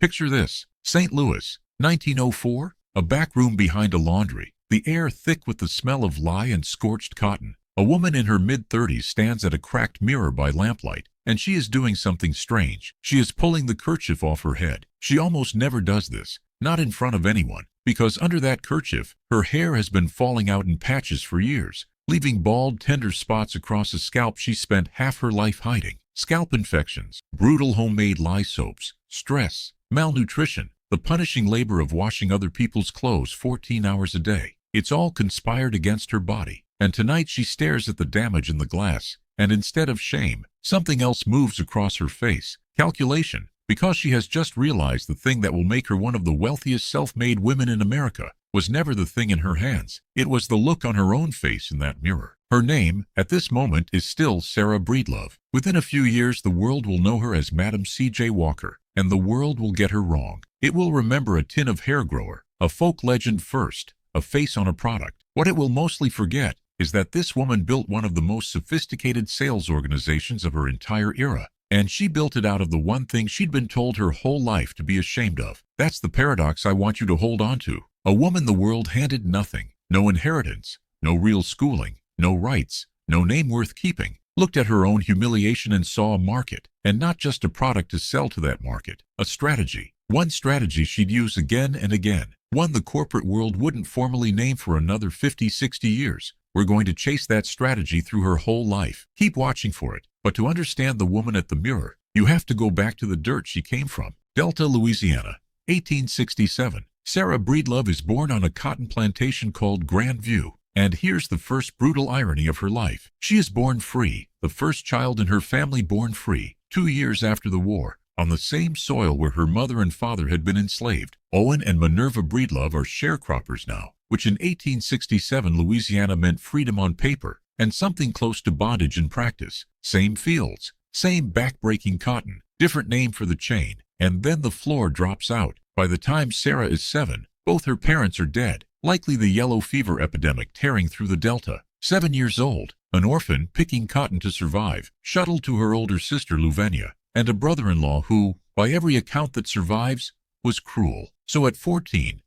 Picture this: St. Louis, 1904, a back room behind a laundry, the air thick with the smell of lye and scorched cotton. A woman in her mid-30s stands at a cracked mirror by lamplight, and she is doing something strange. She is pulling the kerchief off her head. She almost never does this, not in front of anyone, because under that kerchief, her hair has been falling out in patches for years, leaving bald, tender spots across a scalp she spent half her life hiding. Scalp infections, brutal homemade lye soaps, stress, malnutrition, the punishing labor of washing other people's clothes 14 hours a day. It's all conspired against her body. And tonight she stares at the damage in the glass, and instead of shame, something else moves across her face: calculation, because she has just realized the thing that will make her one of the wealthiest self-made women in America was never the thing in her hands. It was the look on her own face in that mirror. Her name, at this moment, is still Sarah Breedlove. Within a few years, the world will know her as Madam C.J. Walker, and the world will get her wrong. It will remember a tin of hair grower, a folk legend first, a face on a product. What it will mostly forget is that this woman built one of the most sophisticated sales organizations of her entire era, and she built it out of the one thing she'd been told her whole life to be ashamed of. That's the paradox I want you to hold on to. A woman the world handed nothing, no inheritance, no real schooling, no rights, no name worth keeping, looked at her own humiliation and saw a market, and not just a product to sell to that market, a strategy. One strategy she'd use again and again, one the corporate world wouldn't formally name for another 50, 60 years. We're going to chase that strategy through her whole life. Keep watching for it. But to understand the woman at the mirror, you have to go back to the dirt she came from. Delta, Louisiana, 1867. Sarah Breedlove is born on a cotton plantation called Grandview. And here's the first brutal irony of her life. She is born free, the first child in her family born free, 2 years after the war, on the same soil where her mother and father had been enslaved. Owen and Minerva Breedlove are sharecroppers now, which in 1867 Louisiana meant freedom on paper and something close to bondage in practice. Same fields, same back-breaking cotton, different name for the chain, and then the floor drops out. By the time Sarah is 7, both her parents are dead, likely the yellow fever epidemic tearing through the Delta. 7 years old, an orphan picking cotton to survive, shuttled to her older sister Louvenia, and a brother-in-law who, by every account that survives, was cruel. So at 14,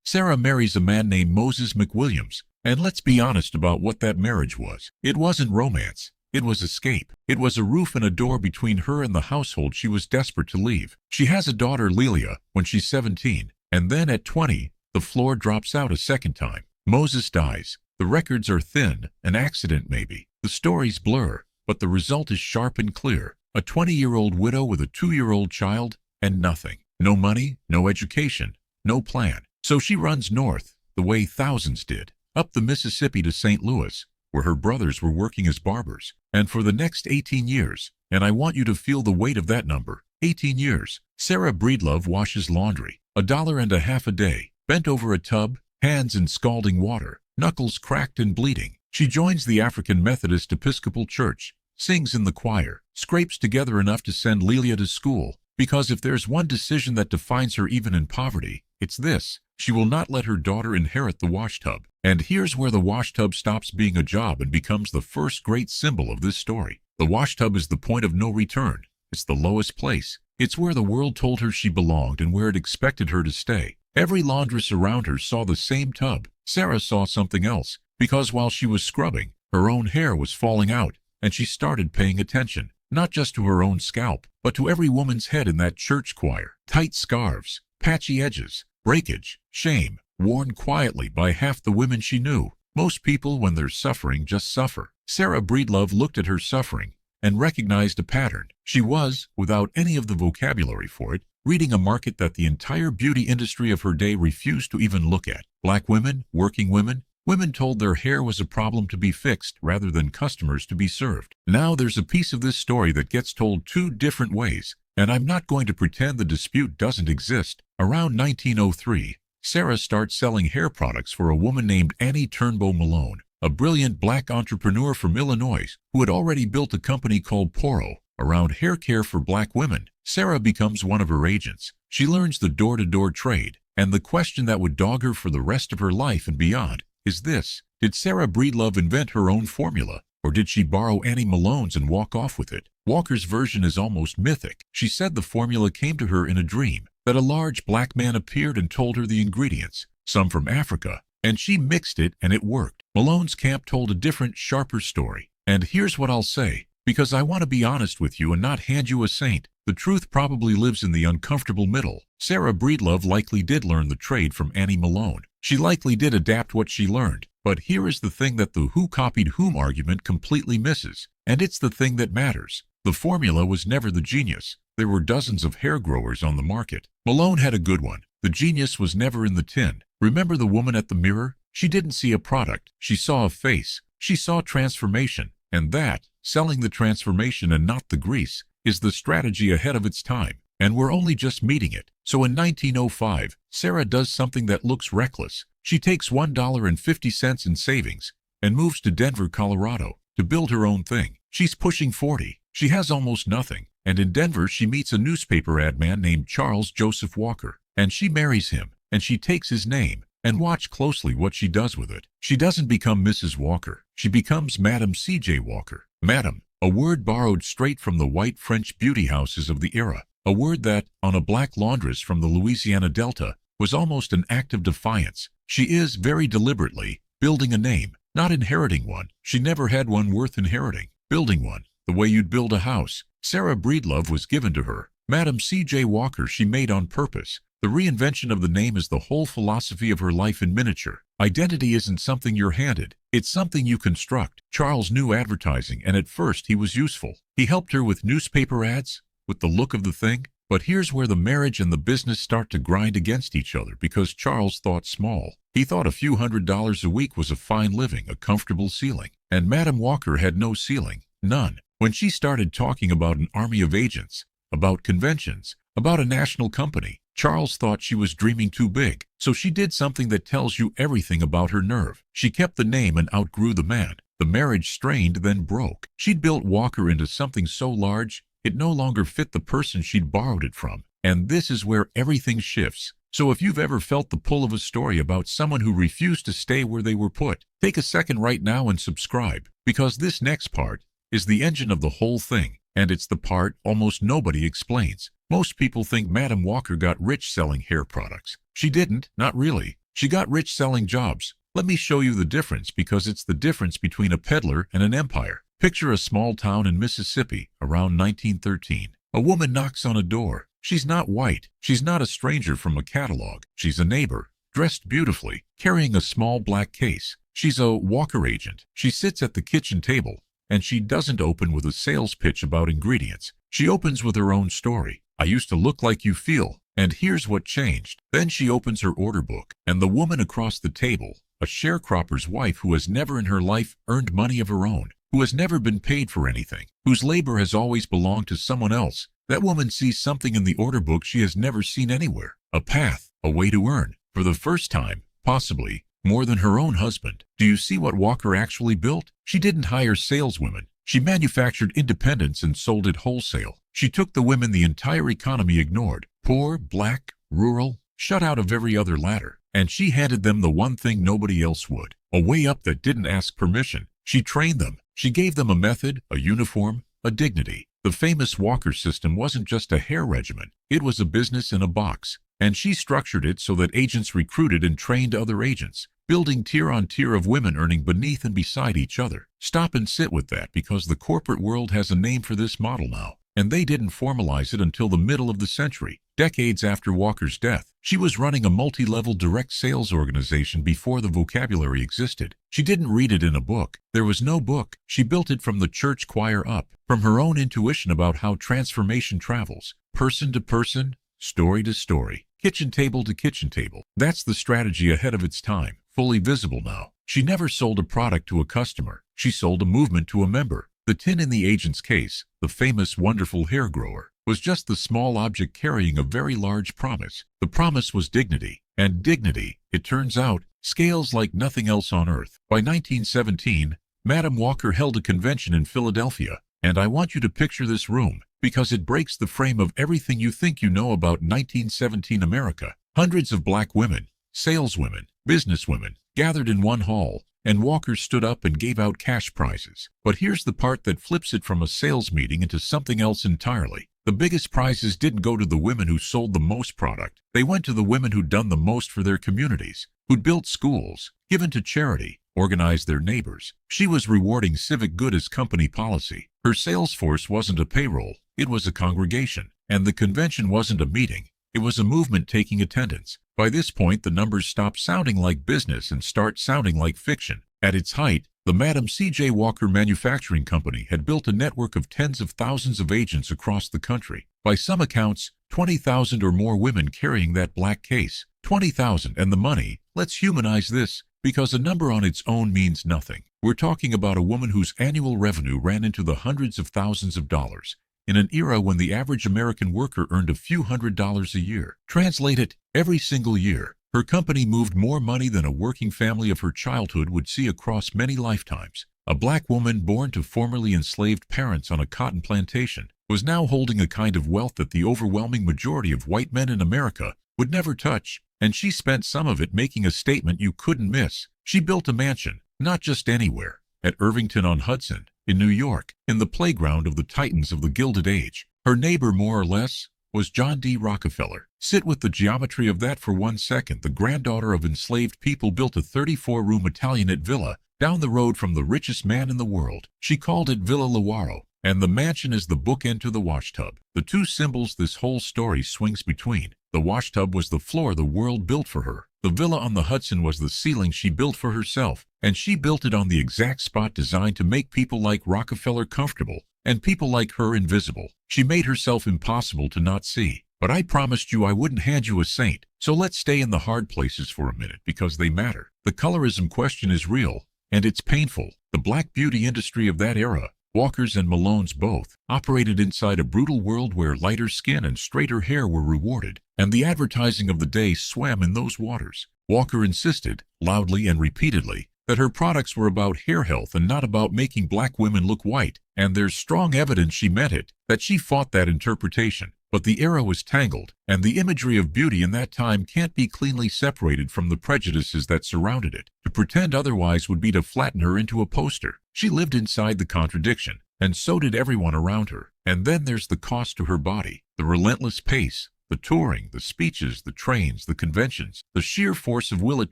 Sarah marries a man named Moses McWilliams, and let's be honest about what that marriage was. It wasn't romance. It was escape. It was a roof and a door between her and the household she was desperate to leave. She has a daughter, Lelia, when she's 17, and then at 20, the floor drops out a second time. Moses dies. The records are thin, an accident maybe. The stories blur, but the result is sharp and clear. A 20-year-old widow with a 2-year-old child, and nothing. No money, no education, no plan. So she runs north, the way thousands did, up the Mississippi to St. Louis, where her brothers were working as barbers. And for the next 18 years, and I want you to feel the weight of that number, 18 years, Sarah Breedlove washes laundry, $1.50 a day, bent over a tub, hands in scalding water, knuckles cracked and bleeding. She joins the African Methodist Episcopal Church, sings in the choir, scrapes together enough to send Lelia to school, because if there's one decision that defines her even in poverty, it's this: she will not let her daughter inherit the washtub. And here's where the washtub stops being a job and becomes the first great symbol of this story. The washtub is the point of no return. It's the lowest place. It's where the world told her she belonged and where it expected her to stay. Every laundress around her saw the same tub. Sarah saw something else, because while she was scrubbing, her own hair was falling out, and she started paying attention, not just to her own scalp, but to every woman's head in that church choir. Tight scarves, patchy edges, breakage, shame, worn quietly by half the women she knew. Most people, when they're suffering, just suffer. Sarah Breedlove looked at her suffering and recognized a pattern. She was, without any of the vocabulary for it, reading a market that the entire beauty industry of her day refused to even look at. Black women, working women, women told their hair was a problem to be fixed rather than customers to be served. Now there's a piece of this story that gets told 2 different ways, and I'm not going to pretend the dispute doesn't exist. Around 1903, Sarah starts selling hair products for a woman named Annie Malone, a brilliant black entrepreneur from Illinois who had already built a company called Poro around hair care for black women. Sarah becomes one of her agents. She learns the door-to-door trade, and the question that would dog her for the rest of her life and beyond is this: did Sarah Breedlove invent her own formula, or did she borrow Annie Malone's and walk off with it? Walker's version is almost mythic. She said the formula came to her in a dream, that a large black man appeared and told her the ingredients, some from Africa, and she mixed it and it worked. Malone's camp told a different, sharper story. And here's what I'll say, because I want to be honest with you and not hand you a saint. The truth probably lives in the uncomfortable middle. Sarah Breedlove likely did learn the trade from Annie Malone. She likely did adapt what she learned. But here is the thing that the who copied whom argument completely misses. And it's the thing that matters. The formula was never the genius. There were dozens of hair growers on the market. Malone had a good one. The genius was never in the tin. Remember the woman at the mirror? She didn't see a product. She saw a face. She saw transformation. And that, selling the transformation and not the grease, is the strategy ahead of its time. And we're only just meeting it. So in 1905, Sarah does something that looks reckless. She takes $1.50 in savings and moves to Denver, Colorado, to build her own thing. She's pushing 40. She has almost nothing. And in Denver, she meets a newspaper ad man named Charles Joseph Walker. And she marries him. And she takes his name. And watch closely what she does with it. She doesn't become Mrs. Walker. She becomes Madam C.J. Walker. Madam, a word borrowed straight from the white French beauty houses of the era. A word that, on a black laundress from the Louisiana Delta, was almost an act of defiance. She is, very deliberately, building a name, not inheriting one. She never had one worth inheriting. Building one, the way you'd build a house. Sarah Breedlove was given to her. Madam C.J. Walker she made on purpose. The reinvention of the name is the whole philosophy of her life in miniature. Identity isn't something you're handed. It's something you construct. Charles knew advertising, and at first he was useful. He helped her with newspaper ads, with the look of the thing. But here's where the marriage and the business start to grind against each other because Charles thought small. He thought a few $100s a week was a fine living, a comfortable ceiling. And Madam Walker had no ceiling. None. When she started talking about an army of agents, about conventions, about a national company, Charles thought she was dreaming too big. So she did something that tells you everything about her nerve. She kept the name and outgrew the man. The marriage strained, then broke. She'd built Walker into something so large, it no longer fit the person she'd borrowed it from. And this is where everything shifts. So if you've ever felt the pull of a story about someone who refused to stay where they were put, take a second right now and subscribe, because this next part is the engine of the whole thing, and it's the part almost nobody explains. Most people think Madam Walker got rich selling hair products. She didn't, not really. She got rich selling jobs. Let me show you the difference, because it's the difference between a peddler and an empire. Picture a small town in Mississippi around 1913. A woman knocks on a door. She's not white. She's not a stranger from a catalog. She's a neighbor, dressed beautifully, carrying a small black case. She's a Walker agent. She sits at the kitchen table, and she doesn't open with a sales pitch about ingredients. She opens with her own story. I used to look like you feel, and here's what changed. Then she opens her order book, and the woman across the table, a sharecropper's wife who has never in her life earned money of her own, who has never been paid for anything, whose labor has always belonged to someone else. That woman sees something in the order book she has never seen anywhere. A path, a way to earn, for the first time, possibly, more than her own husband. Do you see what Walker actually built? She didn't hire saleswomen. She manufactured independence and sold it wholesale. She took the women the entire economy ignored, poor, black, rural, shut out of every other ladder, and she handed them the one thing nobody else would, a way up that didn't ask permission. She trained them. She gave them a method, a uniform, a dignity. The famous Walker system wasn't just a hair regimen. It was a business in a box. And she structured it so that agents recruited and trained other agents, building tier on tier of women earning beneath and beside each other. Stop and sit with that, because the corporate world has a name for this model now. And they didn't formalize it until the middle of the century, decades after Walker's death. She was running a multi-level direct sales organization before the vocabulary existed. She didn't read it in a book. There was no book. She built it from the church choir up, from her own intuition about how transformation travels, person to person, story to story, kitchen table to kitchen table. That's the strategy ahead of its time, fully visible now. She never sold a product to a customer. She sold a movement to a member. The tin in the agent's case, the famous wonderful hair grower, was just the small object carrying a very large promise. The promise was dignity. And dignity, it turns out, scales like nothing else on earth. By 1917, Madam Walker held a convention in Philadelphia. And I want you to picture this room, because it breaks the frame of everything you think you know about 1917 America. Hundreds of black women, saleswomen, businesswomen, gathered in one hall, and Walker stood up and gave out cash prizes. But here's the part that flips it from a sales meeting into something else entirely. The biggest prizes didn't go to the women who sold the most product. They went to the women who'd done the most for their communities, who'd built schools, given to charity, organized their neighbors. She was rewarding civic good as company policy. Her sales force wasn't a payroll, it was a congregation. And the convention wasn't a meeting, it was a movement taking attendance. By this point, the numbers stop sounding like business and start sounding like fiction. At its height, the Madam C.J. Walker Manufacturing Company had built a network of tens of thousands of agents across the country. By some accounts, 20,000 or more women carrying that black case. 20,000, and the money, let's humanize this, because a number on its own means nothing. We're talking about a woman whose annual revenue ran into the hundreds of thousands of dollars, in an era when the average American worker earned a few $100s a year. Translate it, every single year, her company moved more money than a working family of her childhood would see across many lifetimes. A black woman born to formerly enslaved parents on a cotton plantation was now holding a kind of wealth that the overwhelming majority of white men in America would never touch, and she spent some of it making a statement you couldn't miss. She built a mansion, not just anywhere, at Irvington on Hudson, in New York, in the playground of the titans of the Gilded Age. Her neighbor, more or less, was John D. Rockefeller. Sit with the geometry of that for 1 second. The granddaughter of enslaved people built a 34-room Italianate villa down the road from the richest man in the world. She called it Villa Lawaro, and the mansion is the bookend to the washtub. The two symbols this whole story swings between. The washtub was the floor the world built for her. The villa on the Hudson was the ceiling she built for herself, and she built it on the exact spot designed to make people like Rockefeller comfortable and people like her invisible. She made herself impossible to not see. But I promised you I wouldn't hand you a saint, so let's stay in the hard places for a minute because they matter. The colorism question is real, and it's painful. The black beauty industry of that era, Walker's and Malone's both, operated inside a brutal world where lighter skin and straighter hair were rewarded, and the advertising of the day swam in those waters. Walker insisted, loudly and repeatedly, that her products were about hair health and not about making black women look white, and there's strong evidence she meant it, that she fought that interpretation. But the era was tangled, and the imagery of beauty in that time can't be cleanly separated from the prejudices that surrounded it. To pretend otherwise would be to flatten her into a poster. She lived inside the contradiction, and so did everyone around her. And then there's the cost to her body, the relentless pace, the touring, the speeches, the trains, the conventions, the sheer force of will it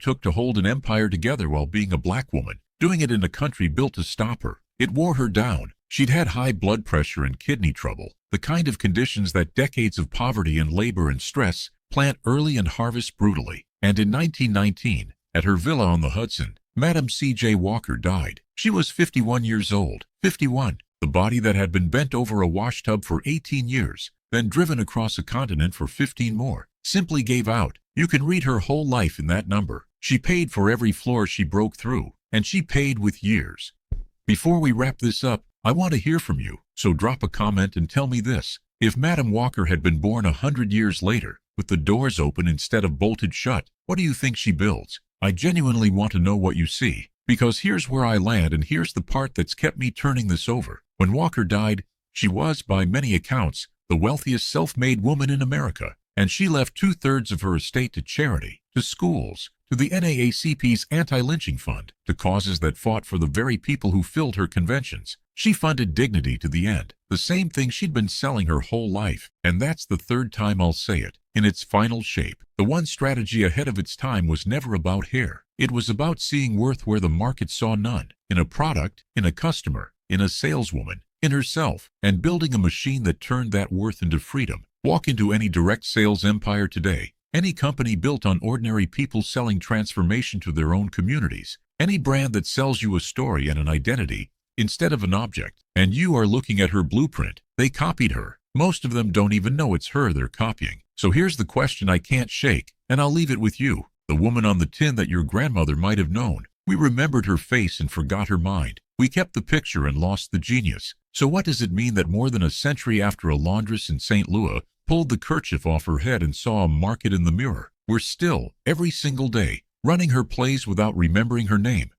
took to hold an empire together while being a black woman, doing it in a country built to stop her. It wore her down. She'd had high blood pressure and kidney trouble, the kind of conditions that decades of poverty and labor and stress plant early and harvest brutally. And in 1919, at her villa on the Hudson, Madam C.J. Walker died. She was 51 years old. 51. The body that had been bent over a washtub for 18 years, then driven across a continent for 15 more, simply gave out. You can read her whole life in that number. She paid for every floor she broke through, and she paid with years. Before we wrap this up, I want to hear from you, so drop a comment and tell me this. If Madam Walker had been born 100 years later, with the doors open instead of bolted shut, what do you think she builds? I genuinely want to know what you see, because here's where I land and here's the part that's kept me turning this over. When Walker died, she was, by many accounts, the wealthiest self-made woman in America, and she left 2/3 of her estate to charity, to schools, to the NAACP's anti-lynching fund, to causes that fought for the very people who filled her conventions. She funded dignity to the end, the same thing she'd been selling her whole life, and that's the third time I'll say it. In its final shape, the one strategy ahead of its time was never about hair. It was about seeing worth where the market saw none, in a product, in a customer, in a saleswoman, in herself, and building a machine that turned that worth into freedom. Walk into any direct sales empire today, any company built on ordinary people selling transformation to their own communities, any brand that sells you a story and an identity instead of an object, and you are looking at her blueprint. They copied her. Most of them don't even know it's her they're copying. So here's the question I can't shake, and I'll leave it with you. The woman on the tin that your grandmother might have known. We remembered her face and forgot her mind. We kept the picture and lost the genius. So what does it mean that more than a century after a laundress in St. Louis pulled the kerchief off her head and saw a market in the mirror, we're still, every single day, running her plays without remembering her name?